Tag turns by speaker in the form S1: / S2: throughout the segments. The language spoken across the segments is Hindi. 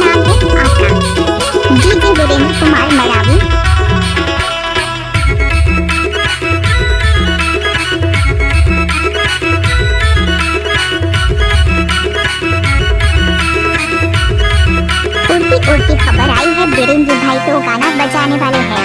S1: नाम है आपका डीजे वीरेंद्र कुमार मरावी। उड़ती खबर आई है, वीरेंद्र भाई तो गाना बजाने वाले हैं।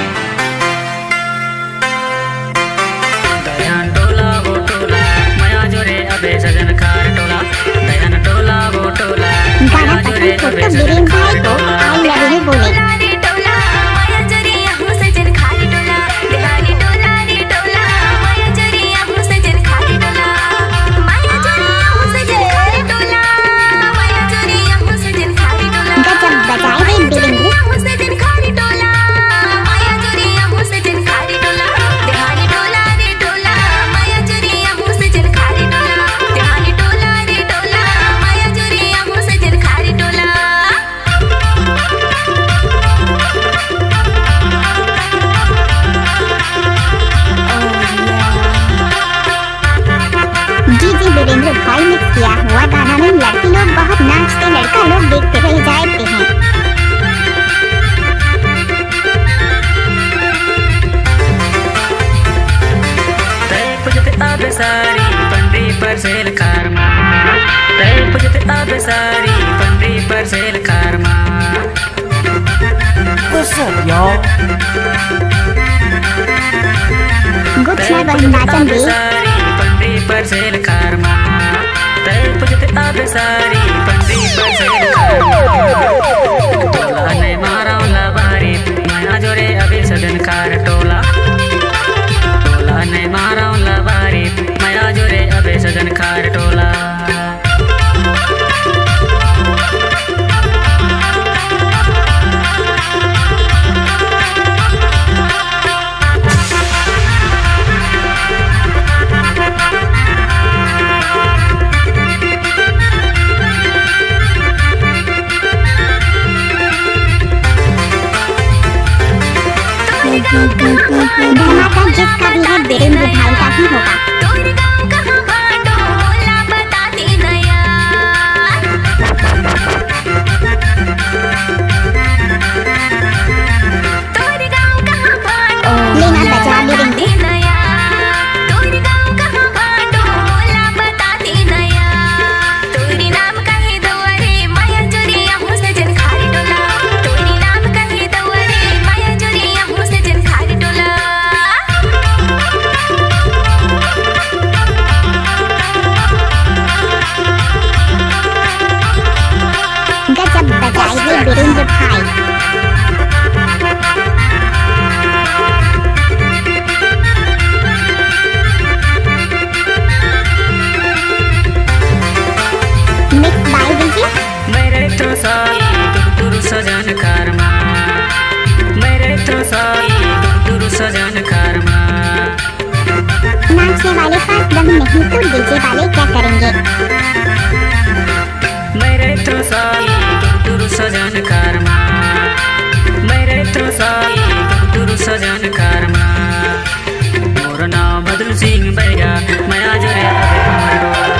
S2: दयान टोला वो टोला माया जोरे अबे सजन कार टोला, दयान टोला वो टोला
S1: गाना पसंद हो तो वीरेंद्र भाई को आई लव यू बोले। वीरेंद्र भाई ने किया हुआ गाना में लड़की लोग बहुत नाचते, लड़का लोग देखते रह जाते हैं।
S2: आबे सारी पंडी पर सेल कारमा, पुजते आबे सारी पंडी पर सेल कारमा।
S3: What's up, y'all?
S1: Good night नाचन दे
S2: पंडी पर सेल कारमा, पुजते आबे सारी पंडी पर सेल कारमा। टोला ने मारा लबारी माया जोरे अबे सजन कार टोला, टोला ने मारा लबारी माया जोरे अबे सजन कार टोला।
S1: धमाका जिसका भी है वीरेंद्र भाई का ही होगा। लेना बजा वीरेंद्र। गजब बजाइए वीरेंद्र भाई। Mix by DJ.
S2: मेरे तो साई तुर सजन कारमा, मेरे तो साई तुर सजन कारमा।
S1: नाचने वाले पास दम नहीं तो डीजे वाले क्या करेंगे।
S2: मेरे तो साई तुर सजन कारमा, मेरे तो साई तुर सजन कारमा। मोर नाम बदल सिंह बैगा माया जोरे अबे हमर टोला,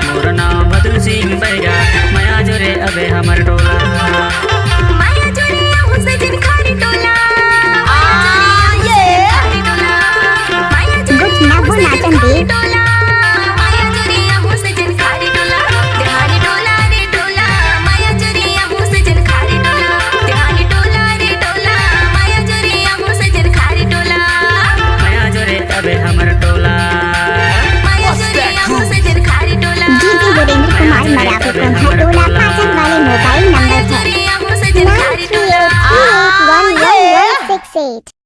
S2: मोर नाम बदल सिंह बैगा माया जोरे अबे हमर टोला।
S1: गुड नाइट नाचन दे। डीजे वीरेंद्र कुमार मरावी टोला पाचन वाले मोबाइल नंबर है 9383811168।